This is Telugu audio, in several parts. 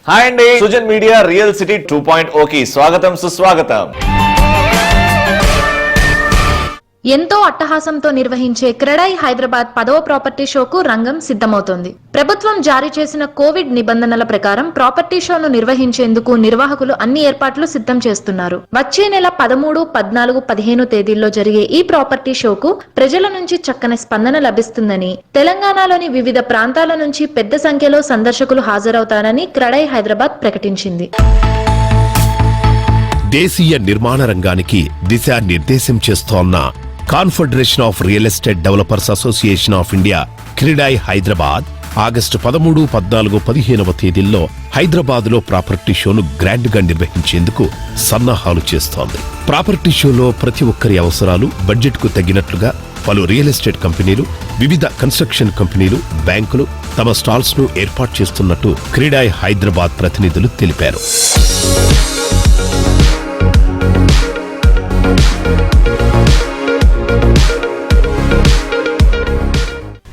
హాయ్ అండి, సుజన్ మీడియా రియల్ సిటీ 2.0 కి స్వాగతం సుస్వాగతం. ఎంతో అట్టహాసంతో నిర్వహించే క్రెడై హైదరాబాద్ 10వ ప్రాపర్టీ షోకు రంగం సిద్ధమవుతోంది. ప్రభుత్వం జారీ చేసిన కోవిడ్ నిబంధనల ప్రకారం ప్రాపర్టీ షోను నిర్వహించేందుకు నిర్వాహకులు అన్ని ఏర్పాట్లు సిద్ధం చేస్తున్నారు. వచ్చే నెల 13, 14, 15 తేదీల్లో జరిగే ఈ ప్రాపర్టీ షోకు ప్రజల నుంచి చక్కని స్పందన లభిస్తుందని, తెలంగాణలోని వివిధ ప్రాంతాల నుంచి పెద్ద సంఖ్యలో సందర్శకులు హాజరవుతారని క్రెడై హైదరాబాద్ ప్రకటించింది. దేశీయ నిర్మాణ రంగానికి దిశానిర్దేశం చేస్తోన్న confederation of real estate developers association of India CREDAI Hyderabad August 13, 14, 15వ తేదీల్లో హైదరాబాద్ లో ప్రాపర్టీ షోను గ్రాండ్ గా నిర్వహించేందుకు సన్నాహాలు చేస్తోంది. ప్రాపర్టీ షోలో ప్రతి ఒక్కరి అవసరాలు, బడ్జెట్ కు తగినట్లుగా పలు రియల్ ఎస్టేట్ కంపెనీలు, వివిధ కన్స్ట్రక్షన్ కంపెనీలు, బ్యాంకులు తమ స్టాల్స్ ను ఏర్పాటు చేస్తున్నట్టు క్రెడై హైదరాబాద్ ప్రతినిధులు తెలిపారు.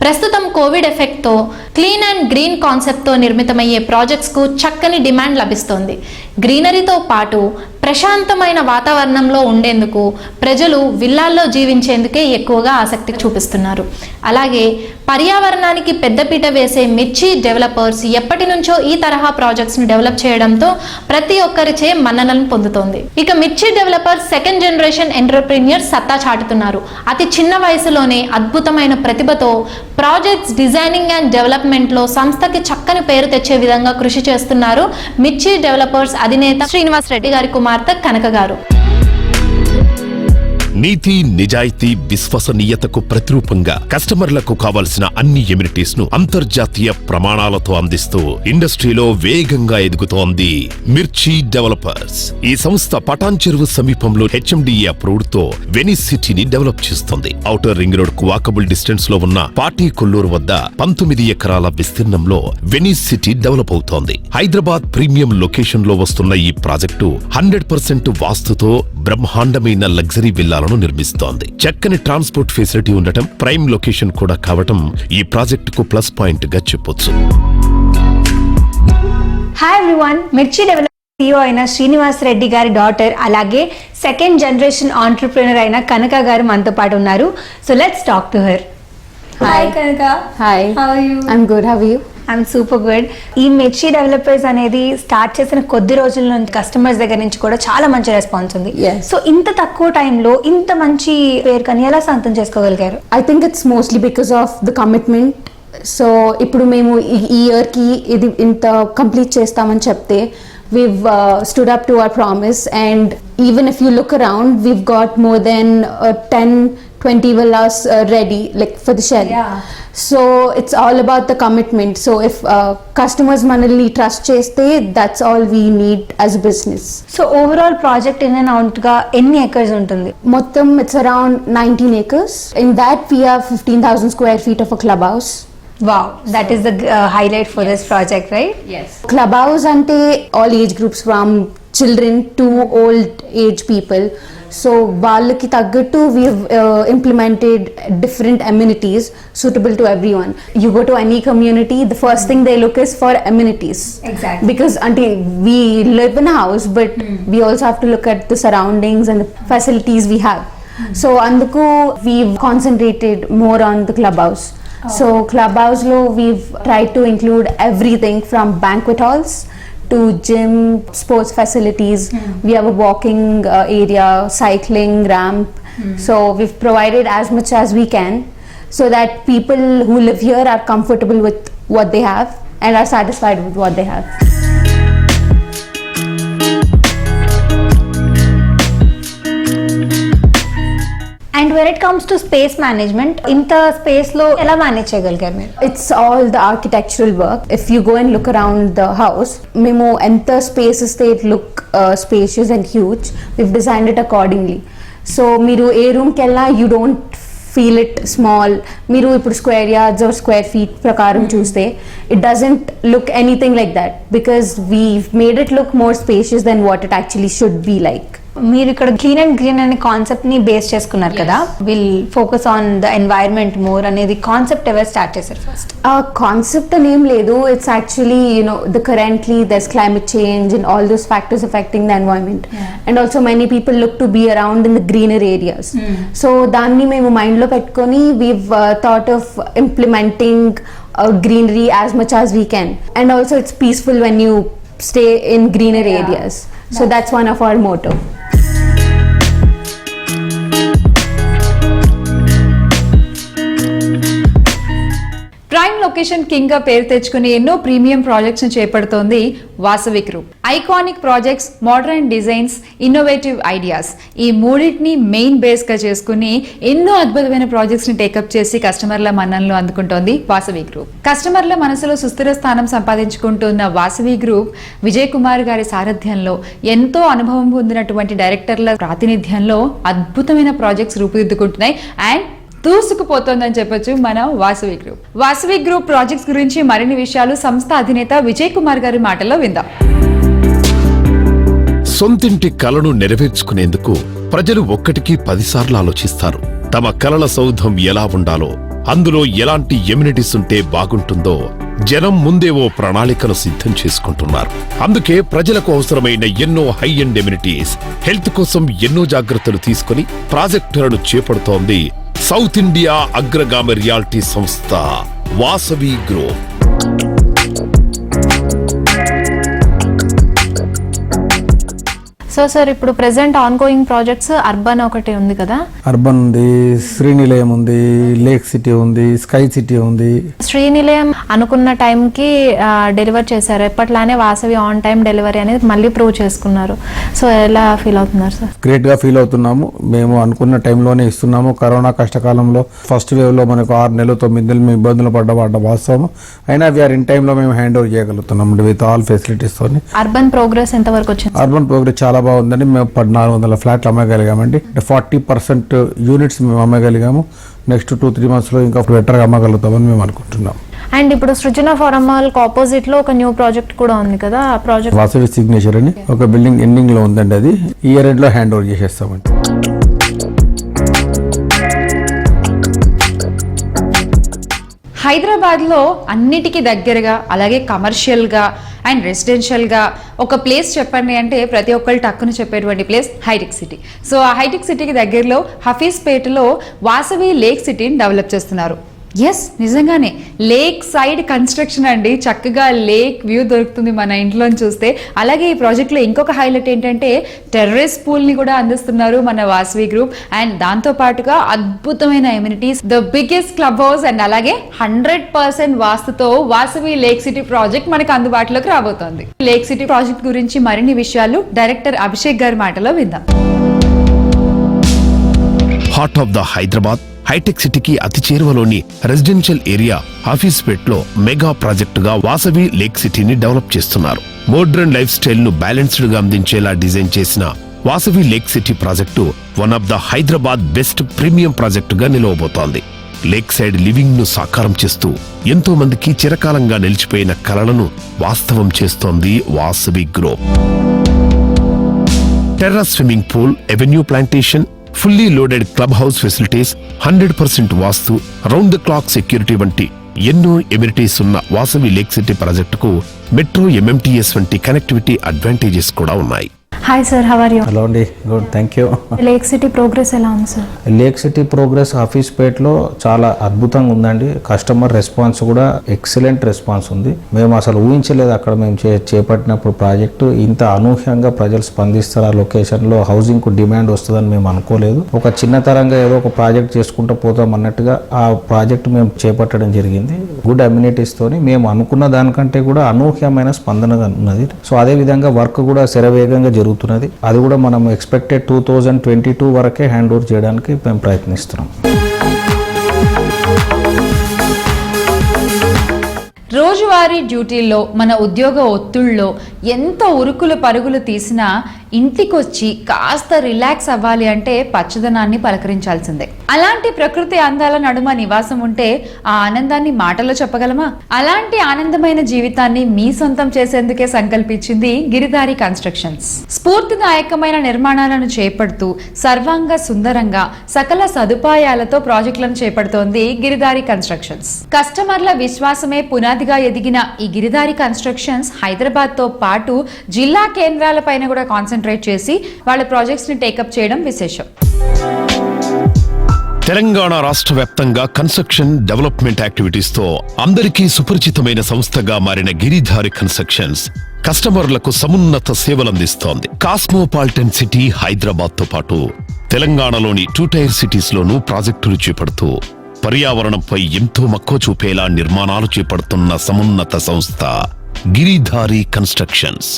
ప్రస్తుతం కోవిడ్ ఎఫెక్ట్ తో క్లీన్ అండ్ గ్రీన్ కాన్సెప్ట్ తో నిర్మితమయ్యే ప్రాజెక్ట్స్ కు చక్కని డిమాండ్ లభిస్తోంది. గ్రీనరీతో పాటు ప్రశాంతమైన వాతావరణంలో ఉండేందుకు ప్రజలు విల్లాల్లో జీవించేందుకే ఎక్కువగా ఆసక్తి చూపిస్తున్నారు. అలాగే పర్యావరణానికి పెద్దపీట వేసే మిర్చి డెవలపర్స్ ఎప్పటి నుంచో ఈ తరహా ప్రాజెక్ట్స్ ను డెవలప్ చేయడంతో ప్రతి ఒక్కరిచే మన్ననలను పొందుతోంది. ఇక మిర్చి డెవలపర్స్ సెకండ్ జనరేషన్ ఎంటర్‌ప్రెన్యూర్ సత్తా చాటుతున్నారు. అతి చిన్న వయసులోనే అద్భుతమైన ప్రతిభతో ప్రాజెక్ట్స్ డిజైనింగ్ అండ్ డెవలప్మెంట్ లో సంస్థకి చక్కని పేరు తెచ్చే విధంగా కృషి చేస్తున్నారు మిర్చి డెవలపర్స్ అధినేత శ్రీనివాస్ రెడ్డి గారి కుమార్తె కనక గారు. నీతి, నిజాయితీ, విశ్వసనీయతకు ప్రతిరూపంగా కస్టమర్లకు కావలసిన అన్ని ఎమ్యూనిటీస్ ను అంతర్జాతీయ ప్రమాణాలతో అందిస్తూ ఇండస్ట్రీలో వేగంగా ఎదుగుతోంది మిర్చి డెవలపర్స్. ఈ సంస్థ పటాన్ చెరువు సమీపంలో HMDA అప్రూవ్డ్ తో వెనిస్ సిటీని డెవలప్ చేస్తుంది. ఔటర్ రింగ్ రోడ్ కు వాకబుల్ డిస్టెన్స్ లో ఉన్న పాటి కొల్లూరు వద్ద 19 ఎకరాల విస్తీర్ణంలో వెనిస్ సిటీ డెవలప్ అవుతోంది. హైదరాబాద్ ప్రీమియం లొకేషన్ లో వస్తున్న ఈ ప్రాజెక్టు 100% వాస్తుతో బ్రహ్మాండమైన లగ్జరీ విల్లాలను నిర్మిస్తోంది. చక్కని ట్రాన్స్పోర్ట్ ఫెసిలిటీ ఉండటం, ప్రైమ్ లొకేషన్ కూడా కావటం ఈ ప్రాజెక్టుకు ప్లస్ పాయింట్ గా చెప్పొచ్చు. హాయ్ ఎవ్రీవన్, మిర్చి డెవలపర్ CEO అయిన శ్రీనివాస్ రెడ్డి గారి డాటర్, అలాగే సెకండ్ జనరేషన్ ఆంటర్‌ప్రెన్యూర్ అయిన కనక గారు మనతో పాటు ఉన్నారు. So let's talk to her. Hi Kanaka. Hi. How are you? I'm good. How are you? I'm super good. ఈ మిర్చి డెవలపర్స్ అనేది స్టార్ట్ చేసిన కొద్ది రోజుల నుంచి కస్టమర్స్ దగ్గర నుంచి కూడా చాలా మంచి రెస్పాన్స్ ఉంది. సో ఇంత తక్కువ టైంలో ఇంత మంచి పేరు కానీ ఎలా సొంతం చేసుకోగలిగారు? I think it's mostly because of the commitment. So ఇప్పుడు మేము ఈ ఇయర్కి ఇది ఇంత కంప్లీట్ చేస్తామని చెప్తే we've stood up to our promise, and even if you look around, we've got more than 10-20 villas ready, like for the shell. Yeah. So it's all about the commitment. So if customers manali trust cheste, that's all we need as a business. So overall project in and out గా ఎన్ని ఎకర్స్ ఉంటుంది? Mottham it's around 19 acres. In that we have 15,000 square feet of a clubhouse. Wow, that is the highlight for this project, right? Yes. Clubhouse ante all age groups from children to old age people. So వాళ్ళకి తగ్గట్టు we've implemented different amenities suitable to everyone. You go to any community, the first thing they look is for amenities. Exactly. Because we live in a house, but we also have to look at the surroundings and the facilities we have. So అందుకు we've concentrated more on the clubhouse. So clubhouse lo we've tried to include everything from banquet halls to gym, sports facilities. We have a walking area, cycling ramp. So we've provided as much as we can so that people who live here are comfortable with what they have and are satisfied with what they have. And when it comes to space management, ఇంత స్పేస్ లో ఎలా మేనేజ్ చేయగలిగారు మీరు? It's all the architectural work. If you go and look around the house, మేము ఎంత space ఇస్తే it look spacious and huge. We've designed it accordingly. So మీరు ఏ రూమ్ కి వెళ్ళినా you don't feel it small. మీరు ఇప్పుడు square yards or square feet ప్రకారం చూస్తే it doesn't look anything like that because we've made it look more spacious than what it actually should be like. మీరు ఇక్కడ క్లీన్ అండ్ గ్రీన్ అనే కాన్సెప్ట్ ని బేస్ చేసుకున్నారు కదా, will focus on the environment more అనేది కాన్సెప్ట్ ఎవరు స్టార్ట్ చేశారు ఫస్ట్? కాన్సెప్ట్ అనేం లేదు. It's actually currently there's climate change and all those factors affecting the environment, and also many people look to be around in the greener areas. So danni memu mind lo pettukoni we've thought of implementing greenery as much as we can, and also it's peaceful when you stay in greener areas. So that's one of our motto. Prime location king గా పేరు తెచ్చుకుని ఎన్నో ప్రీమియం ప్రాజెక్ట్స్ ను చేపడుతోంది Vasavi group. Iconic projects, modern designs, innovative ideas, ఈ మూడింటిని మెయిన్ బేస్ గా చేసుకుని ఎన్నో అద్భుతమైన ప్రాజెక్ట్స్ ని టేకప్ చేసి కస్టమర్ల మన్ననలు అందుకుంటోంది వాసవి గ్రూప్. కస్టమర్ల మనసులో సుస్థిర స్థానం సంపాదించుకుంటున్న వాసవి గ్రూప్ విజయ్ కుమార్ గారి సారథ్యంలో, ఎంతో అనుభవం పొందినటువంటి డైరెక్టర్ల ప్రాతినిధ్యంలో అద్భుతమైన ప్రాజెక్ట్స్ రూపుదిద్దుకుంటున్నాయి అండ్ దూసుకుపోతోందని చెప్పొచ్చు మన Vasavi group. Vasavi group projects గురించి మరిన్ని విషయాలు సంస్థ అధినేత విజయ్ కుమార్ గారి మాటల్లో విందాం. సొంతింటి కలను నెరవేర్చుకునేందుకు ప్రజలు ఒక్కటికి 10 సార్లు ఆలోచిస్తారు. తమ కలల సౌధం ఎలా ఉండాలో, అందులో ఎలాంటి ఎమ్యూనిటీస్ ఉంటే బాగుంటుందో జనం ముందే ఓ ప్రణాళికను సిద్ధం చేసుకుంటున్నారు. అందుకే ప్రజలకు అవసరమైన ఎన్నో హై ఎండ్ ఎమ్యూనిటీస్, హెల్త్ కోసం ఎన్నో జాగ్రత్తలు తీసుకుని ప్రాజెక్టులను చేపడుతోంది సౌత్ ఇండియా అగ్రగామి రియాలిటీ సంస్థ వాసవి గ్రూప్. సో సార్, ఇప్పుడు present on going projects urban ఒకటి ఉంది కదా? అర్బన్ ఉంది, శ్రీనిలయం ఉంది, లేక్ సిటీ ఉంది, స్కై సిటీ ఉంది. శ్రీనిలయం అనుకున్న టైంకి డెలివర్ చేశారు. ఎప్పట్లానే వాసవి ఆన్ టైం డెలివరీ అనేది మళ్ళీ ప్రూవ్ చేసుకున్నారు. సో ఎలా ఫీల్ అవుతున్నారు సార్? గ్రేట్ గా ఫీల్ అవుతున్నాము. మేము అనుకున్న టైంలోనే ఇస్తున్నాము. కరోనా కష్టకాలంలో ఫస్ట్ వేవ్ లో మనకు 6 నెలలు 9 నెలలు మేము ఇబ్బందులు పడ్డ వాస్తవం. అయినా వీఆర్ ఇన్ టైంలో మేము హ్యాండ్ ఓవర్ చేయగలుగుతున్నాం విత్ ఆల్ ఫెసిలిటీస్ తోని. అర్బన్ ప్రోగ్రెస్ ఎంత వరకు వచ్చింది? అర్బన్ ప్రోగ్రెస్ చాలా బాగుందండి. మేము 1400 ఫ్లాట్లు అమ్మగలిగామండి. 40% యూనిట్స్ మేము అమ్మగలిగాము. నెక్స్ట్ 2-3 మంత్స్ లో ఇంకా బెటర్గా అమ్మగలుగుతామని మేము అనుకుంటున్నాం. అండ్ ఇప్పుడు సృజన ఫారం మాల్ ఆపోజిట్ లో ఒక న్యూ ప్రాజెక్ట్ కూడా ఉంది కదా, ఆ ప్రాజెక్ట్ వాసవి సిగ్నేచర్ అని ఒక బిల్డింగ్ ఎండింగ్ లో ఉందండి. అది ఇయర్ ఎండ్ లో హ్యాండ్ ఓవర్ చేసేస్తామండి. హైదరాబాద్లో అన్నిటికీ దగ్గరగా, అలాగే కమర్షియల్గా అండ్ రెసిడెన్షియల్గా ఒక ప్లేస్ చెప్పండి అంటే ప్రతి ఒక్కళ్ళు టక్కును చెప్పేటువంటి ప్లేస్ హైటెక్ సిటీ. సో ఆ హైటెక్ సిటీకి దగ్గరలో హఫీజ్పేటలో వాసవి లేక్ సిటీని డెవలప్ చేస్తున్నారు. ఎస్, నిజంగానే లేక్ సైడ్ కన్స్ట్రక్షన్ అండి. చక్కగా లేక్ వ్యూ దొరుకుతుంది మన ఇంట్లో చూస్తే. అలాగే ఈ ప్రాజెక్ట్లో ఇంకొక హైలైట్ ఏంటంటే టెర్రస్ పూల్ని కూడా అందిస్తున్నారు మన వాసవి గ్రూప్. అండ్ దాంతో పాటుగా అద్భుతమైన amenities, the biggest club house and అలాగే 100% వాస్తుతో వాసవి లేక్ సిటీ ప్రాజెక్ట్ మనకు అందుబాటులోకి రాబోతోంది. లేక్ సిటీ ప్రాజెక్ట్ గురించి మరిన్ని విషయాలు డైరెక్టర్ అభిషేక్ గారి మాటలో విందాం. Heart of the Hyderabad hitech సిటీకి అతి చేరువలోని రెసిడెన్షియల్ ఏరియా హఫీజ్పేట్ లో మెగా ప్రాజెక్టుగా వాసవి లేక్ సిటీని డెవలప్ చేస్తున్నారు. మోడ్రన్ లైఫ్ స్టైల్ ను బ్యాలెన్స్డ్ గా అందించేలా డిజైన్ చేసిన Vasavi lake city project one of the Hyderabad best premium ప్రాజెక్టుగా నిలవబోతోంది. లేక్ సైడ్ లివింగ్ ను సాకారం చేస్తూ ఎంతో మందికి చిరకాలంగా నిలిచిపోయిన కలలను వాస్తవం చేస్తోంది Vasavi group. Terrace swimming pool, avenue plantation, fully loaded club house facilities, 100% vastu, round the clock security వంటి ఎన్నో ఎమ్యూనిటీస్ ఉన్న వాసవి లేక్ సిటీ ప్రాజెక్టుకు మెట్రో, MMTS వంటి కనెక్టివిటీ అడ్వాంటేజెస్ కూడా ఉన్నాయి. Hi sir, how are you? Hello అండి, good, thank you. Lake city progress ఎలా ఉంది సార్? లేక్ సిటీ ప్రోగ్రెస్ హఫీజ్పేట్లో చాలా అద్భుతంగా ఉందండి. కస్టమర్ రెస్పాన్స్ కూడా ఎక్సలెంట్ రెస్పాన్స్ ఉంది. మేము అసలు ఊహించలేదు అక్కడ మేము చేపట్టినప్పుడు ప్రాజెక్టు ఇంత అనూహ్యంగా ప్రజలు స్పందిస్తారు. ఆ లొకేషన్లో హౌసింగ్కు డిమాండ్ వస్తుందని మేము అనుకోలేదు. ఒక చిన్నతరంగా ఏదో ఒక ప్రాజెక్ట్ చేసుకుంటూ పోతాం అన్నట్టుగా ఆ ప్రాజెక్ట్ మేము చేపట్టడం జరిగింది. గుడ్ అమ్యూనిటీస్ తోని మేము అనుకున్న దానికంటే కూడా అనూహ్యమైన స్పందన ఉన్నది. సో అదే విధంగా వర్క్ కూడా శరవేగంగా జరుగుతున్నది. అది కూడా మనం ఎక్స్పెక్టెడ్ 2022 వరకే హ్యాండ్ ఓవర్ చేయడానికి మేము ప్రయత్నిస్తున్నాం. రోజువారీ డ్యూటీల్లో మన ఉద్యోగ ఒత్తిళ్ళలో ఎంత ఉరుకులు పరుగులు తీసినా ఇంటికొచ్చి కాస్త రిలాక్స్ అవ్వాలి అంటే పచ్చదనాన్ని పలకరించాల్సిందే. అలాంటి ప్రకృతి అందాల నడుమ నివాసం ఉంటే ఆ ఆనందాన్ని మాటల్లో చెప్పగలమా? అలాంటి ఆనందమైన జీవితాన్ని మీ సొంతం చేసేందుకే సంకల్పించింది గిరిధారి కన్స్ట్రక్షన్స్. స్ఫూర్తిదాయకమైన నిర్మాణాలను చేపడుతూ సర్వాంగ సుందరంగా సకల సదుపాయాలతో ప్రాజెక్టులను చేపడుతోంది గిరిధారి కన్స్ట్రక్షన్స్. కస్టమర్ల విశ్వాసమే పునాదిగా ఎదిగిన ఈ గిరిధారి కన్స్ట్రక్షన్స్ హైదరాబాద్ తో పాటు జిల్లా కేంద్రాలపైన కూడా కాన్సంట్రేట్ చేసి వాళ్ళ ప్రాజెక్ట్స్ ని టేకప్ చేయడం విశేషం. తెలంగాణ రాష్ట్ర వ్యాప్తంగా కన్స్ట్రక్షన్ డెవలప్మెంట్ యాక్టివిటీస్ తో అందరికీ సుపరిచితమైన సంస్థగా మారిన గిరిధారి కన్స్ట్రక్షన్స్ కస్టమర్లకు సమున్నత సేవలందిస్తోంది. కాస్మోపాలిటన్ సిటీ హైదరాబాద్ తో పాటు తెలంగాణలోని 2 టైర్ సిటీస్ లోనూ ప్రాజెక్టులు చేపడుతూ పర్యావరణంపై ఎంతో మక్కువ చూపేలా నిర్మాణాలు చేపడుతున్న సమున్నత సంస్థ గిరిధారి కన్స్ట్రక్షన్స్.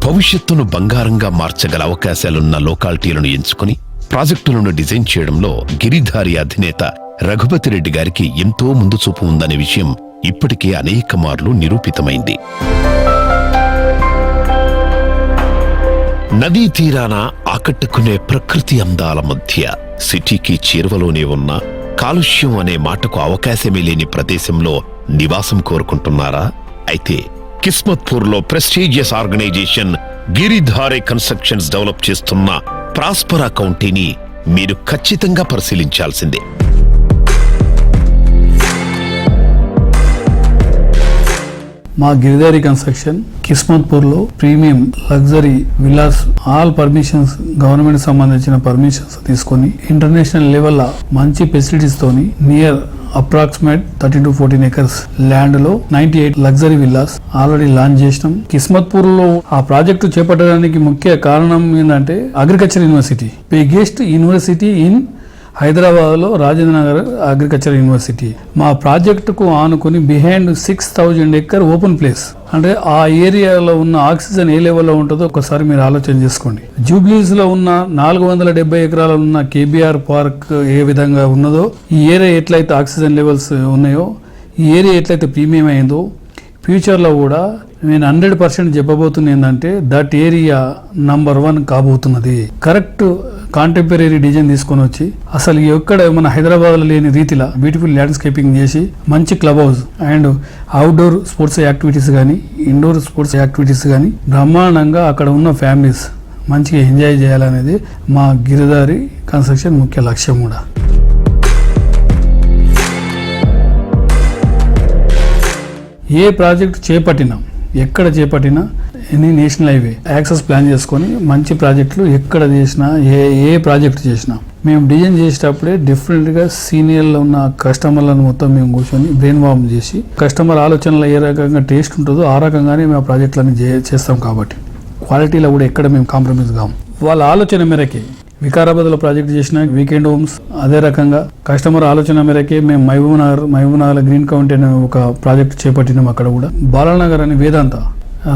భవిష్యత్తును బంగారంగా మార్చగల అవకాశాలున్న లొకాలిటీలను ఎంచుకుని ప్రాజెక్టులను డిజైన్ చేయడంలో గిరిధారి అధినేత రఘుపతి రెడ్డి గారికి ఎంతో ముందు చూపు ఉందనే విషయం ఇప్పటికే అనేక మార్లు నిరూపితమైంది. నదీ తీరాన ఆకట్టుకునే ప్రకృతి అందాల మధ్య సిటీకి చేరువలోనే ఉన్న కాలుష్యం అనే మాటకు అవకాశమే లేని ప్రదేశంలో నివాసం కోరుకుంటున్నారా? అయితే కిస్మత్పూర్ లో prestigious organisation Giridhari constructions develop చేస్తున్న ప్రాస్పరా కౌంటీని మీరు ఖచ్చితంగా పరిశీలించాల్సిందే. మా గిరిధారి కన్స్ట్రక్షన్ కిస్మత్పూర్ లో premium luxury villas all permissions government సంబంధించిన పర్మిషన్స్ తీసుకొని ఇంటర్నేషనల్ లెవెల్ మంచి ఫెసిలిటీస్ తోని near approximate 13 to 14 acres land లో 98 లగ్జరీ విల్లాస్ ఆల్రెడీ లాంచ్ చేసినాం. కిస్మత్పూర్ లో ఆ ప్రాజెక్టు చేపట్టడానికి ముఖ్య కారణం ఏంటంటే agriculture university, biggest university in Hyderabad లో రాజేంద్ర నగర్ అగ్రికల్చర్ యూనివర్సిటీ. మా ప్రాజెక్టుకు ఆనుకుని బిహైండ్ 6,000 acre ఓపెన్ ప్లేస్. అంటే ఆ ఏరియాలో ఉన్న ఆక్సిజన్ ఏ లెవెల్లో ఉంటుందో ఒకసారి మీరు ఆలోచన చేసుకోండి. జూబ్లీస్ లో ఉన్న 470 ఎకరాలు ఉన్న కేబీఆర్ పార్క్ ఏ విధంగా ఉన్నదో, ఈ ఏరియా ఎట్లయితే ఆక్సిజన్ లెవెల్స్ ఉన్నాయో, ఈ ఏరియా ఎట్లయితే ప్రీమియం అయిందో, ఫ్యూచర్లో కూడా నేను 100% చెప్పబోతున్నా ఏంటంటే దట్ ఏరియా నంబర్ 1 కాబోతున్నది. కరెక్ట్ కాంటెంపరీ డిజైన్ తీసుకొని వచ్చి అసలు ఎక్కడ మన హైదరాబాద్లో లేని రీతిలో బ్యూటిఫుల్ ల్యాండ్స్కేపింగ్ చేసి మంచి club house and outdoor sports activities కానీ ఇండోర్ స్పోర్ట్స్ యాక్టివిటీస్ కానీ బ్రహ్మాండంగా అక్కడ ఉన్న ఫ్యామిలీస్ మంచిగా ఎంజాయ్ చేయాలనేది మా గిరిధారి కన్స్ట్రక్షన్ ముఖ్య లక్ష్యం కూడా. ఏ ప్రాజెక్ట్ చేపట్టినా, ఎక్కడ చేపట్టినా any national highway access plan చేసుకొని మంచి ప్రాజెక్టులు ఎక్కడ చేసినా ఏ ప్రాజెక్ట్ చేసినా మేము డిజైన్ చేసేటప్పుడే డిఫరెంట్గా సీనియర్లో ఉన్న కస్టమర్లను మొత్తం మేము కూర్చొని బ్రెయిన్ వార్మ్ చేసి కస్టమర్ ఆలోచనలో ఏ రకంగా టేస్ట్ ఉంటుందో ఆ రకంగానే మేము ప్రాజెక్టులను చేస్తాం. కాబట్టి క్వాలిటీలో కూడా ఎక్కడ మేము కాంప్రమైజ్ కాము. వాళ్ళ ఆలోచన మేరకే వికారాబాద్లో ప్రాజెక్ట్ చేసిన వీకెండ్ హోమ్స్ అదే రకంగా కస్టమర్ ఆలోచన మేరకే మేము మహబూబ్నగర్ గ్రీన్ కౌంటీ అనే ఒక ప్రాజెక్ట్ చేపట్టినాం. అక్కడ కూడా బాలానగర్ అని వేదాంత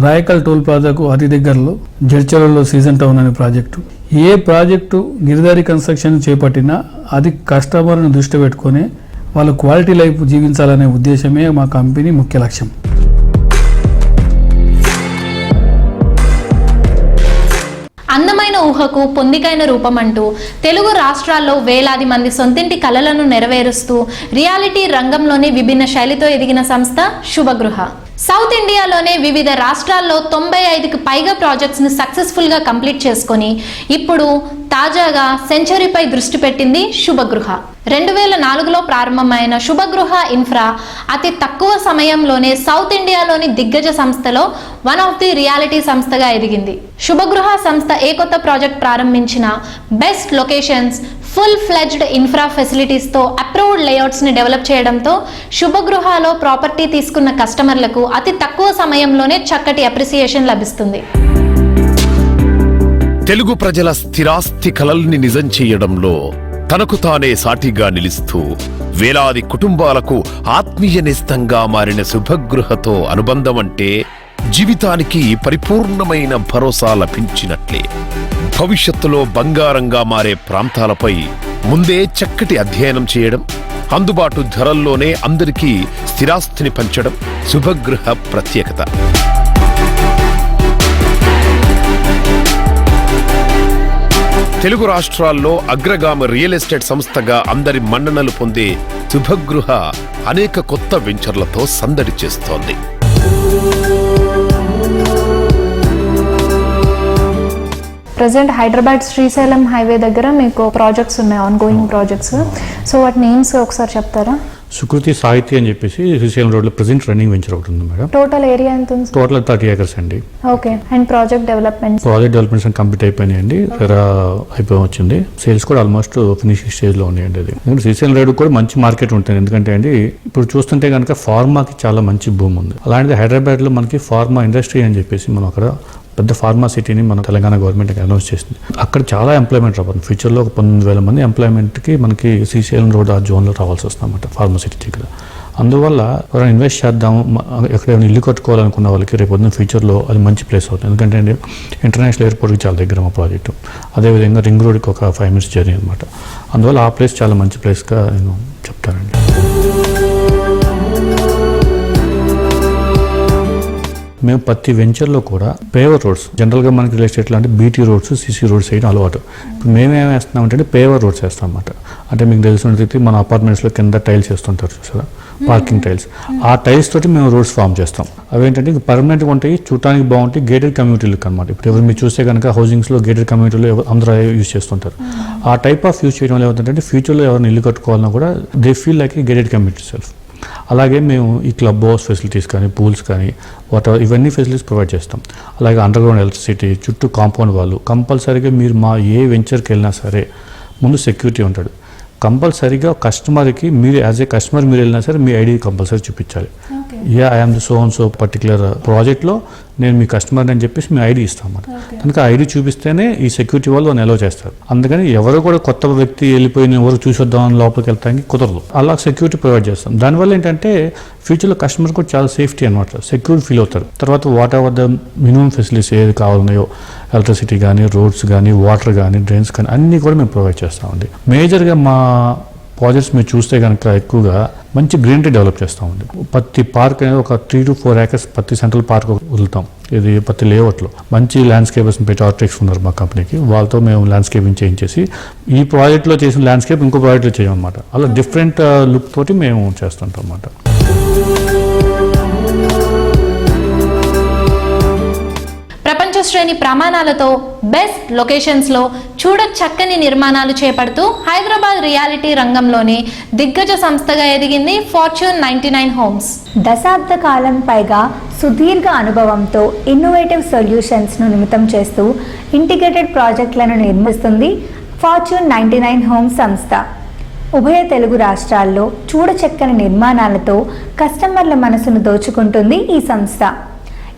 రాయకల్ టోల్ ప్లాజాకు అతి దగ్గరలో జడ్చర్లలో సీజన్ టౌన్ అనే ప్రాజెక్టు. ఏ ప్రాజెక్టు గిరిధారి కన్స్ట్రక్షన్ చేపట్టినా అది కస్టమర్ను దృష్టి పెట్టుకొని వాళ్ళ క్వాలిటీ లైఫ్ జీవించాలనే ఉద్దేశమే మా కంపెనీ ముఖ్య లక్ష్యం. అందమైన ఊహకు పొందికైన రూపం అంటూ తెలుగు రాష్ట్రాల్లో వేలాది మంది సొంతింటి కలలను నెరవేరుస్తూ రియాలిటీ రంగంలోని విభిన్న శైలితో ఎదిగిన సంస్థ శుభగృహ. సౌత్ ఇండియాలోనే వివిధ రాష్ట్రాల్లో 95కి పైగా ప్రాజెక్ట్స్ని సక్సెస్ఫుల్గా కంప్లీట్ చేసుకొని ఇప్పుడు తాజాగా సెంచరీపై దృష్టి పెట్టింది శుభగృహ. 2004లో ప్రారంభమైన శుభగృహ ఇన్ఫ్రా అతి తక్కువ సమయంలోనే సౌత్ ఇండియాలోని దిగ్గజ సంస్థలో వన్ ఆఫ్ ది రియాలిటీ సంస్థగా ఎదిగింది. శుభగృహ సంస్థ ఏ కొత్త ప్రాజెక్ట్ ప్రారంభించిన best locations, full fledged infra ఫెసిలిటీస్తో అప్రూవ్డ్ లేఅవుట్స్ని డెవలప్ చేయడంతో శుభగృహలో ప్రాపర్టీ తీసుకున్న కస్టమర్లకు అతి తక్కువ సమయంలోనే చక్కటి అప్రిసియేషన్ లభిస్తుంది. తెలుగు ప్రజల స్థిరాస్తి కలల్ని నిజం చేయడంలో తనకు తానే సాటిగా నిలుస్తూ వేలాది కుటుంబాలకు ఆత్మీయ నేస్తంగా మారిన శుభగృహతో అనుబంధం అంటే జీవితానికి పరిపూర్ణమైన భరోసా లభించినట్లే. భవిష్యత్తులో బంగారంగా మారే ప్రాంతాలపై ముందే చక్కటి అధ్యయనం చేయడం, అందుబాటు ధరల్లోనే అందరికీ స్థిరాస్తిని పంచడం శుభగృహ ప్రత్యేకత. తెలుగు రాష్ట్రాల్లో అగ్రగామి రియల్ ఎస్టేట్ సంస్థగా అందరి మన్ననలు పొందే శుభగృహ అనేక కొత్త వెంచర్లతో సందడి చేస్తోంది. ప్రజెంట్ హైదరాబాద్ శ్రీశైలం హైవే దగ్గర మీకు ప్రాజెక్ట్స్ ఉన్నాయి, ఆన్ గోయింగ్ ప్రాజెక్ట్స్. సో వాటి నేమ్స్ ఒకసారి చెప్తారా? సుకృతి సాహిత్య అని చెప్పేసి శ్రీశైలం రోడ్లో ప్రెసెంట్ రన్నింగ్ వెంచర్ ఒకటి ఉంది మేడం. టోటల్ ఏరియా ఎంత ఉంది? టోటల్ 30 acres అండి. Okay. And project developments complete అయిపోయినాయండి. అయిపోయి వచ్చింది. సేల్స్ కూడా ఆల్మోస్ట్ ఫినిషింగ్ స్టేజ్లో ఉన్నాయండి. అది ఎందుకంటే శ్రీశైలం రోడ్ కూడా మంచి మార్కెట్ ఉంటుంది. ఎందుకంటే అండి ఇప్పుడు చూస్తుంటే కనుక ఫార్మాకి చాలా మంచి భూమి ఉంది. అలాంటిది హైదరాబాద్లో మనకి ఫార్మా ఇండస్ట్రీ అని చెప్పేసి మనం అక్కడ పెద్ద ఫార్మా సిటీని మన తెలంగాణ గవర్నమెంట్ అనౌన్స్ చేసింది. అక్కడ చాలా ఎంప్లాయ్మెంట్ రావాలి. ఫ్యూచర్లో ఒక 19,000 మంది ఎంప్లాయ్మెంట్కి మనకి శ్రీశైలం రోడ్ ఆ జోన్లో రావాల్సి వస్తుంది అన్నమాట, ఫార్మా సిటీ దగ్గర. అందువల్ల ఎవరైనా ఇన్వెస్ట్ చేద్దాము, ఎక్కడైనా ఇల్లు కట్టుకోవాలనుకున్న వాళ్ళకి రేపు పొద్దున్న ఫ్యూచర్లో అది మంచి ప్లేస్ అవుతుంది. ఎందుకంటే అండి ఇంటర్నేషనల్ ఎయిర్పోర్ట్కి చాలా దగ్గర మా ప్రాజెక్టు, అదేవిధంగా రింగ్ రోడ్కి ఒక 5 minutes జర్నీ అనమాట. అందువల్ల ఆ ప్లేస్ చాలా మంచి ప్లేస్గా నేను చెప్తానండి. మేము ప్రతి వెంచర్లో కూడా పేవర్ రోడ్స్, జనరల్గా మనకి రియల్ ఎస్టేట్ అంటే బీటీ రోడ్స్, సీసీ రోడ్స్ వేయడం అలవాటు. ఇప్పుడు మేమేం వేస్తున్నామంటే పేవర్ రోడ్స్ వేస్తాం అన్నమాట. అంటే మీకు తెలిసినట్టు మన అపార్ట్మెంట్స్లో కింద టైల్స్ వేస్తుంటారు చూసారా, పార్కింగ్ టైల్స్. ఆ టైల్స్ తోటి మేము రోడ్స్ ఫామ్ చేస్తాం. అవేంటంటే పర్మనెంట్గా ఉంటాయి, చూడటానికి బాగుంటాయి, గేటెడ్ కమ్యూనిటీలకు అనమాట. ఇప్పుడు ఎవరు మీరు చూస్తే కనుక హౌసింగ్స్లో గేటెడ్ కమ్యూనిటీలో అందరూ యూజ్ చేస్తుంటారు. ఆ టైప్ ఆఫ్ యూజ్ చేయడం వల్ల ఏమవుతుందంటే ఫ్యూచర్లో ఎవరైనా ఇల్లు కట్టుకోవాలన్నా కూడా they feel like A gated community self. అలాగే మేము ఈ క్లబ్ హౌస్ ఫెసిలిటీస్ కానీ, పూల్స్ కానీ, ఇవన్నీ ఫెసిలిటీస్ ప్రొవైడ్ చేస్తాం. అలాగే అండర్గ్రౌండ్ ఎలక్ట్రిసిటీ, చుట్టూ కాంపౌండ్ వాళ్ళు. కంపల్సరీగా మీరు మా ఏ వెంచర్కి వెళ్ళినా సరే ముందు సెక్యూరిటీ ఉంటాడు. కంపల్సరీగా కస్టమర్కి మీరు యాజ్ ఏ కస్టమర్ మీరు వెళ్ళినా సరే మీ ఐడి కంపల్సరీ చూపించాలి. ఐఎమ్ ది సో పర్టికులర్ ప్రాజెక్ట్లో నేను మీ కస్టమర్ అని చెప్పేసి మీ ఐడి ఇస్తాం అన్నమాట. కనుక ఐడి చూపిస్తేనే ఈ సెక్యూరిటీ వాళ్ళు అలౌ చేస్తారు. అందుకని ఎవరు కూడా కొత్త వ్యక్తి వెళ్ళిపోయిన ఎవరు చూసొద్దామని లోపలికి వెళ్తానికి కుదరదు. అలా సెక్యూరిటీ ప్రొవైడ్ చేస్తాం. దానివల్ల ఏంటంటే ఫ్యూచర్లో కస్టమర్ కూడా చాలా సేఫ్టీ అనమాట, సెక్యూర్ ఫీల్ అవుతారు. తర్వాత what ever the minimum facilities ఏది కావాలన్నాయో, ఎలక్ట్రిసిటీ కానీ, రోడ్స్ కానీ, వాటర్ కానీ, డ్రైన్స్ కానీ అన్నీ కూడా మేము ప్రొవైడ్ చేస్తామండి. మేజర్గా మా ప్రాజెక్ట్స్ మీరు చూస్తే కనుక ఎక్కువగా మంచి గ్రీనరీ డెవలప్ చేస్తామండి. ప్రతి పార్క్ అనేది ఒక 3 to 4 acres ప్రతి సెంట్రల్ పార్క్ వదులుతాం. ఇది ప్రతి లేఅవుట్లో మంచి ల్యాండ్స్కేపర్స్ని పెట్టి ఆర్కిటెక్ట్స్ ఉన్నారు మా కంపెనీకి, వాళ్ళతో మేము ల్యాండ్స్కేపింగ్ చేయించేసి ఈ ప్రాజెక్ట్లో చేసిన ల్యాండ్స్కేప్ ఇంకో ప్రాజెక్ట్లో చేయమన్నమాట. అలా డిఫరెంట్ లుక్ తోటి మేము చేస్తుంటాం అన్నమాట. ప్రపంచ శ్రేణి ప్రమాణాలతో బెస్ట్ లొకేషన్స్లో చూడచక్కని నిర్మాణాలు చేపడుతూ హైదరాబాద్ రియాలిటీ రంగంలోని దిగ్గజ సంస్థగా ఎదిగింది ఫార్చ్యూన్ 99 హోమ్స్. దశాబ్ద కాలం పైగా సుదీర్ఘ అనుభవంతో ఇన్నోవేటివ్ సొల్యూషన్స్ను నిమిత్తం చేస్తూ ఇంటిగ్రేటెడ్ ప్రాజెక్టులను నిర్మిస్తుంది ఫార్చ్యూన్ 99 హోమ్స్ సంస్థ. ఉభయ తెలుగు రాష్ట్రాల్లో చూడచక్కని నిర్మాణాలతో కస్టమర్ల మనసును దోచుకుంటుంది ఈ సంస్థ.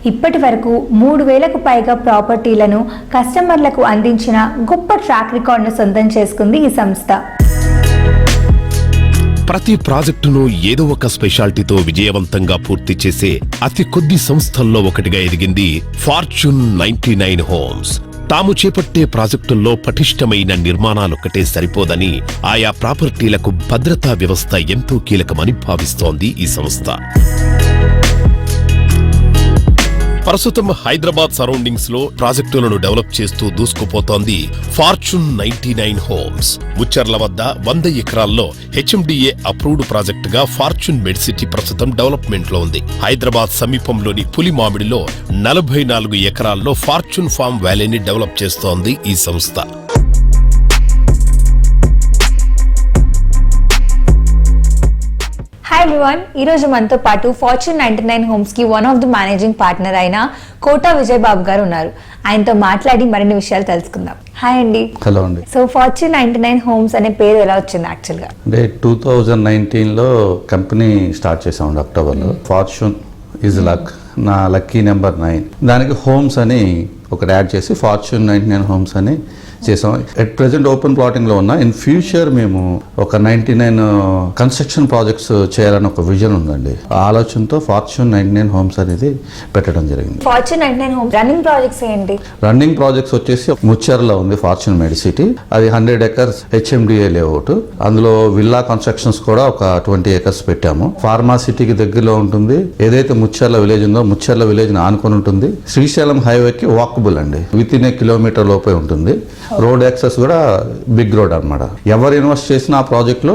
ఇప్పటి వరకు 3,000కు పైగా ప్రాపర్టీలను కస్టమర్లకు అందించిన గొప్ప ట్రాక్ రికార్డును సొంతం చేసుకుంది ఈ సంస్థ. ప్రతి ప్రాజెక్టును ఏదో ఒక స్పెషాలిటీతో విజయవంతంగా పూర్తి చేసే అతి కొద్ది సంస్థల్లో ఒకటిగా ఎదిగింది ఫార్చ్యూన్ 99 హోమ్స్. తాము చేపట్టే ప్రాజెక్టుల్లో పటిష్టమైన నిర్మాణాలొక్కటే సరిపోదని ఆయా ప్రాపర్టీలకు భద్రతా వ్యవస్థ ఎంతో కీలకమని భావిస్తోంది ఈ సంస్థ. ప్రస్తుతం హైదరాబాద్ సరౌండింగ్స్ లో ప్రాజెక్టులను డెవలప్ చేస్తూ దూసుకుపోతోంది ఫార్చ్యూన్ 99 హోమ్స్. ముచ్చర్ల వద్ద 100 ఎకరాల్లో HMDA అప్రూవ్డ్ ప్రాజెక్ట్ గా ఫార్చ్యూన్ మెడ్ సిటీ ప్రస్తుతం డెవలప్మెంట్ లో ఉంది. హైదరాబాద్ సమీపంలోని పులిమామిడిలో 44 ఎకరాల్లో ఫార్చ్యూన్ ఫార్మ్ వ్యాలీని డెవలప్ చేస్తోంది ఈ సంస్థ. హాయ్ ఎవ్రీవన్, ఈరోజు మనతో పాటు ఫార్చ్యూన్ 99 హోమ్స్కి one of the managing partner అయిన కోటా విజయ్ బాబు గారు ఉన్నారు. ఆయనతో మాట్లాడి మరిన్ని విషయాలు తెలుసుకుందాం. హాయ్ అండి. హలో అండి. సో ఫార్చ్యూన్ 99 హోమ్స్ అనే పేరు ఎలా వచ్చింది యాక్చువల్గా? అంటే 2019లో కంపెనీ స్టార్ట్ చేసామండి అక్టోబర్లో. ఫార్చ్యూన్ ఈజ్ లక్, నా లక్కీ నెంబర్ 9. దానికి హోమ్స్ అని ఒకటి యాడ్ చేసి ఫార్చ్యూన్ 99 హోమ్స్ అని చేసాం. ఎట్ ప్రెసెంట్ ఓపెన్ ప్లాటింగ్లో ఉన్న. ఇన్ ఫ్యూచర్ మేము ఒక 99 కన్స్ట్రక్షన్ ప్రాజెక్ట్స్ చేయాలని ఒక విజన్ ఉందండి. ఆ ఆలోచనతో ఫార్చ్యూన్ 99 హోమ్స్ అనేది పెట్టడం జరిగింది. ఫార్చ్యూన్ 99 హోమ్స్ రన్నింగ్ ప్రాజెక్ట్స్ ఏంటి? రన్నింగ్ ప్రాజెక్ట్స్ వచ్చేసి ముచ్చర్లో ఉంది ఫార్చ్యూన్ మెడిసిటీ. అది 100 acres HMDA లేఅవుట్. అందులో విల్లా కన్స్ట్రక్షన్స్ కూడా ఒక 20 acres పెట్టాము. ఫార్మాసిటీకి దగ్గరలో ఉంటుంది. ఏదైతే ముచ్చర్ల విలేజ్ ఉందో ముచ్చర్ల విలేజ్ ఆనుకొని ఉంటుంది. శ్రీశైలం హైవేకి వాకబుల్ అండి, విత్ ఇన్ 1 kilometer లోపే ఉంటుంది. రోడ్ యాక్సెస్ కూడా బిగ్ రోడ్ అనమాట. ఎవరు ఇన్వెస్ట్ చేసిన ఆ ప్రాజెక్ట్లో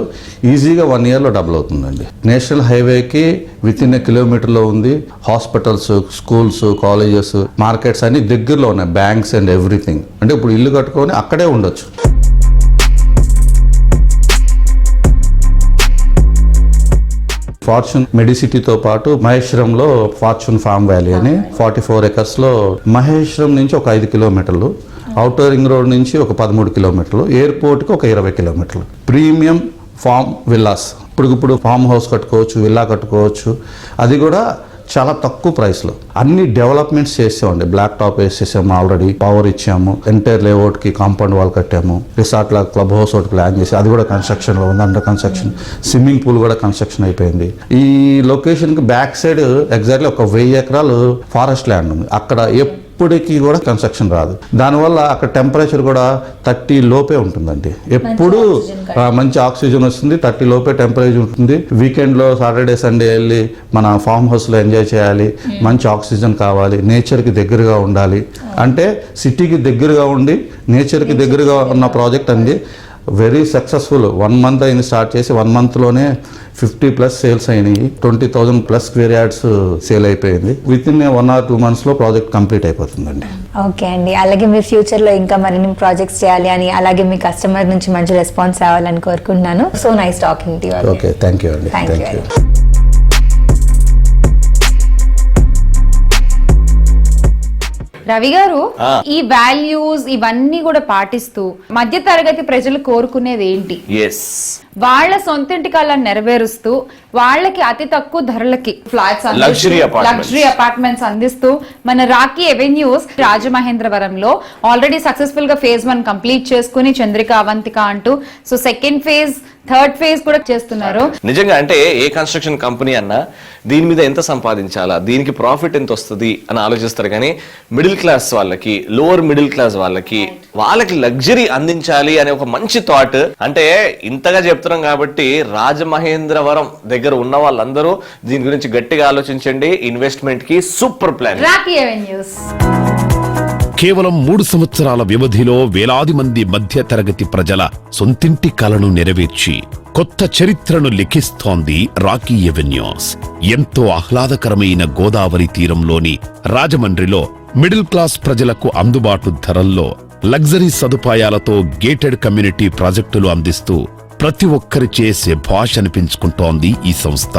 ఈజీగా 1 yearలో డబుల్ అవుతుందండి. నేషనల్ హైవేకి విత్ ఇన్ 1 kilometer లో ఉంది. హాస్పిటల్స్, స్కూల్స్, కాలేజెస్, మార్కెట్స్ అన్ని దగ్గరలో ఉన్నాయి. Banks and everything. అంటే ఇప్పుడు ఇల్లు కట్టుకొని అక్కడే ఉండొచ్చు. ఫార్చ్యూన్ మెడిసిటీతో పాటు మహేశ్వరంలో ఫార్చ్యూన్ ఫార్మ్ వ్యాలీ అని 44 acres లో, మహేశ్వరం నుంచి ఒక 5 kilometers, ఔటర్ రింగ్ రోడ్ నుంచి ఒక 13 kilometers, ఎయిర్పోర్ట్కి ఒక 20 kilometers. Premium form villas. ఇప్పుడు ఫామ్ హౌస్ కట్టుకోవచ్చు, విల్లా కట్టుకోవచ్చు. అది కూడా చాలా తక్కువ ప్రైస్లో. అన్ని డెవలప్మెంట్స్ చేసామండి. బ్లాక్ టాప్ వేసేసాము, ఆల్రెడీ పవర్ ఇచ్చాము, ఎంటైర్ లేఅవుట్కి కాంపౌండ్ వాల్ కట్టాము, రిసార్ట్ లా క్లబ్ హౌస్ ఒకటి ప్లాన్ చేసి అది కూడా కన్స్ట్రక్షన్లో ఉంది, అండర్ కన్స్ట్రక్షన్. స్విమ్మింగ్ పూల్ కూడా కన్స్ట్రక్షన్ అయిపోయింది. ఈ లొకేషన్కి బ్యాక్ సైడ్ ఎగ్జాక్ట్లీ ఒక 1000 acres ఫారెస్ట్ ల్యాండ్ ఉంది. అక్కడ ఎప్పటికీ కూడా కన్స్ట్రక్షన్ రాదు. దానివల్ల అక్కడ టెంపరేచర్ కూడా 30 లోపే ఉంటుందండి. ఎప్పుడు మంచి ఆక్సిజన్ వస్తుంది, 30 లోపే టెంపరేచర్ ఉంటుంది. వీకెండ్లో సాటర్డే సండే వెళ్ళి మన ఫామ్ హౌస్లో ఎంజాయ్ చేయాలి. మంచి ఆక్సిజన్ కావాలి, నేచర్కి దగ్గరగా ఉండాలి. అంటే సిటీకి దగ్గరగా ఉండి నేచర్కి దగ్గరగా ఉన్న ప్రాజెక్ట్ అండి. Very successful. 1 month అయింది స్టార్ట్ చేసి. 1 monthలోనే 50+ సేల్స్ అయినాయి. 20,000+ square yards సేల్ అయిపోయింది. With in 1 or 2 months project complete అయిపోతుందండి. ఓకే అండి. అలాగే మీరు ఫ్యూచర్లో ఇంకా మరిన్ని ప్రాజెక్ట్స్ చేయాలి అని, అలాగే మీ కస్టమర్ నుంచి మంచి రెస్పాన్స్ రావాలని కోరుకుంటున్నాను. So nice talking to you. Okay, thank you అండి. Thank you. రవి గారు, ఈ వాల్యూస్ ఇవన్నీ కూడా పాటిస్తూ మధ్య తరగతి ప్రజలు కోరుకునేది ఏంటి? వాళ్ళ సొంతింటి కళను నెరవేరుస్తూ వాళ్ళకి అతి తక్కువ ధరలకి ఫ్లాట్స్, లగ్జరీ అపార్ట్మెంట్స్ అందిస్తూ మన రాకీ ఎవెన్యూస్ రాజమహేంద్రవరంలో ఆల్రెడీ సక్సెస్ఫుల్ గా phase 1 కంప్లీట్ చేసుకుని చంద్రిక అవంతిక అంటూ so second phase, third phase కూడా చేస్తున్నారు. నిజంగా అంటే ఏ కన్స్ట్రక్షన్ కంపెనీ అన్నా దీని మీద ఎంత సంపాదించాలా, దీనికి ప్రాఫిట్ ఎంత వస్తుంది అని ఆలోచిస్తారు. కానీ మిడిల్ క్లాస్ వాళ్ళకి, లోవర్ మిడిల్ క్లాస్ వాళ్ళకి లగ్జరీ అందించాలి అనే ఒక మంచి థాట్. అంటే ఇంతగా చెప్తున్నాం కాబట్టి రాజమహేంద్రవరం దగ్గర ఉన్న వాళ్ళందరూ దీని గురించి గట్టిగా ఆలోచించండి. ఇన్వెస్ట్మెంట్ కి సూపర్ ప్లాన్. రాకీ ఎవెన్యూస్ కేవలం 3 సంవత్సరాల వ్యవధిలో వేలాది మంది మధ్య తరగతి ప్రజల సొంతింటి కలను నెరవేర్చి కొత్త చరిత్రను లిఖిస్తోంది రాకీ ఎవెన్యూస్. ఎంతో ఆహ్లాదకరమైన గోదావరి తీరంలోని రాజమండ్రిలో మిడిల్ క్లాస్ ప్రజలకు అందుబాటు ధరల్లో లగ్జరీ సదుపాయాలతో గేటెడ్ కమ్యూనిటీ ప్రాజెక్టులు అందిస్తూ ప్రతి ఒక్కరి చేసే భాష అనిపించుకుంటోంది ఈ సంస్థ.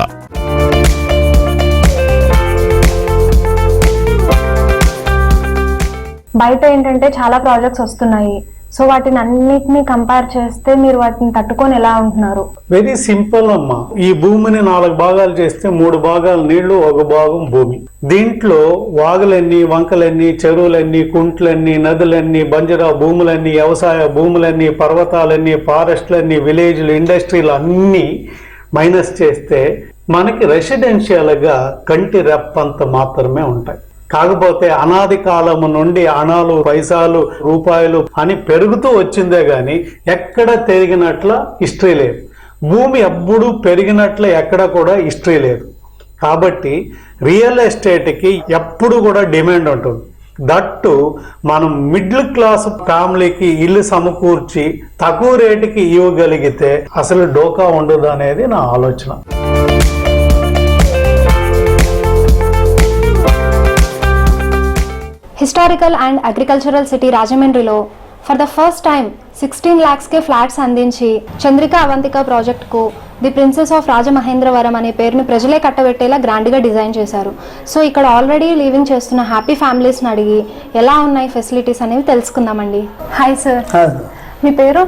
బయట ఏంటంటే చాలా ప్రాజెక్ట్స్ వస్తున్నాయి. సో వాటిని అన్నిటినీ కంపేర్ చేస్తే మీరు వాటిని తట్టుకొని ఎలా ఉంటున్నారు? వెరీ సింపుల్ అమ్మా. ఈ భూమిని 4 భాగాలు చేస్తే 3 భాగాలు నీళ్లు, 1 భాగం భూమి. దీంట్లో వాగులన్నీ, వంకలన్నీ, చెరువులన్నీ, కుంట్లన్నీ, నదులన్నీ, బంజరా భూములన్నీ, వ్యవసాయ భూములన్నీ, పర్వతాలన్నీ, ఫారెస్ట్లన్నీ, విలేజ్లు, ఇండస్ట్రీలు అన్నీ మైనస్ చేస్తే మనకి రెసిడెన్షియల్గా కంటి రెప్పంత మాత్రమే ఉంటాయి. కాకపోతే అనాది కాలము నుండి అణాలు, పైసాలు, రూపాయలు అని పెరుగుతూ వచ్చిందే గాని ఎక్కడ పెరిగినట్ల హిస్టరీ లేదు. భూమి ఎప్పుడు పెరిగినట్ల ఎక్కడ కూడా హిస్టరీ లేదు. కాబట్టి రియల్ ఎస్టేట్కి ఎప్పుడు కూడా డిమాండ్ ఉంటుంది. దట్టు మనం మిడిల్ క్లాస్ ఫ్యామిలీకి ఇల్లు సమకూర్చి తక్కువ రేటుకి ఇవ్వగలిగితే అసలు డోకా ఉండదు అనేది నా ఆలోచన. హిస్టారికల్ అండ్ అగ్రికల్చరల్ సిటీ రాజమండ్రిలో ఫర్ ద ఫస్ట్ టైం 16 lakhsకే ఫ్లాట్స్ అందించి చంద్రిక అవంతిక ప్రాజెక్ట్కు ది ప్రిన్సెస్ ఆఫ్ రాజమహేంద్రవరం అనే పేరుని ప్రజలే కట్టబెట్టేలా గ్రాండ్గా డిజైన్ చేశారు. సో ఇక్కడ ఆల్రెడీ లివింగ్ చేస్తున్న హ్యాపీ ఫ్యామిలీస్ని అడిగి ఎలా ఉన్నాయి ఫెసిలిటీస్ అనేవి తెలుసుకుందామండి. హాయ్ సార్, మీ పేరు?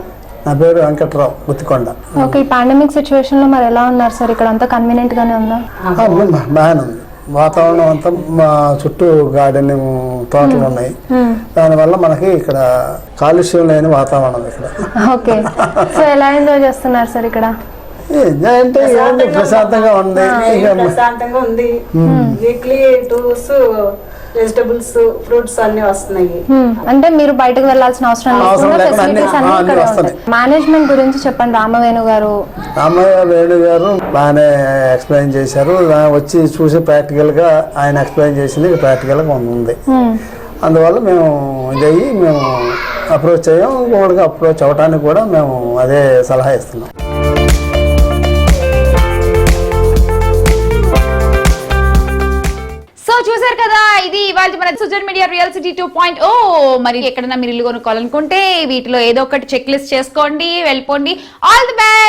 నా పేరు వెంకట్రావు, ముత్తికొండ. ఓకే, ఈ పాండమిక్ సిచ్యువేషన్లో మరి ఎలా ఉన్నారు సార్? ఇక్కడ అంతా కన్వీనియంట్గానే ఉందా? బాగానే ఉంది. వాతావరణం అంతా మా చుట్టూ గార్డెనింగ్ తోటలు ఉన్నాయి. దానివల్ల మనకి ఇక్కడ కాలుష్యం లేని వాతావరణం ఇక్కడ. ఓకే, సో ఎలా ఎంజాయ్ చేస్తున్నారు సార్ ఇక్కడ? ఎంజాయ్ అంటే ఏముంది, ప్రశాంతంగా ఉంది. ప్రశాంతంగా ఉంది. వీక్లీ టూర్స్, వెజిటబుల్స్, ఫ్రూట్స్ అన్ని వస్తున్నాయి. అంటే మీరు బయటకు వెళ్ళాల్సిన అవసరం లేకుండా ఫెసిలిటీస్ అన్ని ఇక్కడ ఉంటాయి. మేనేజ్మెంట్ గురించి చెప్పండి. రామవేణు గారు బాగానే ఎక్స్ప్లెయిన్ చేశారు. వచ్చి చూసి ప్రాక్టికల్ గా ఆయన ఎక్స్ప్లెయిన్ చేసింది ప్రాక్టికల్ గా ఉంది. అందువల్ల మేము ఇదయ్యి మేము అప్రోచ్ అయ్యాం. ఇంకొకటిగా అప్రోచ్ అవడానికి కూడా మేము అదే సలహా ఇస్తున్నాం. సో చూసారు కదా, ఇది ఇవాళ మన సోషల్ మీడియా రియల్ సిటీ 2.0. మరి ఎక్కడన్నా మీరు ఇల్లు కొనుక్కోవాలనుకుంటే వీటిలో ఏదో ఒకటి చెక్ లిస్ట్ చేసుకోండి, వెళ్ళిపోండి. All the best.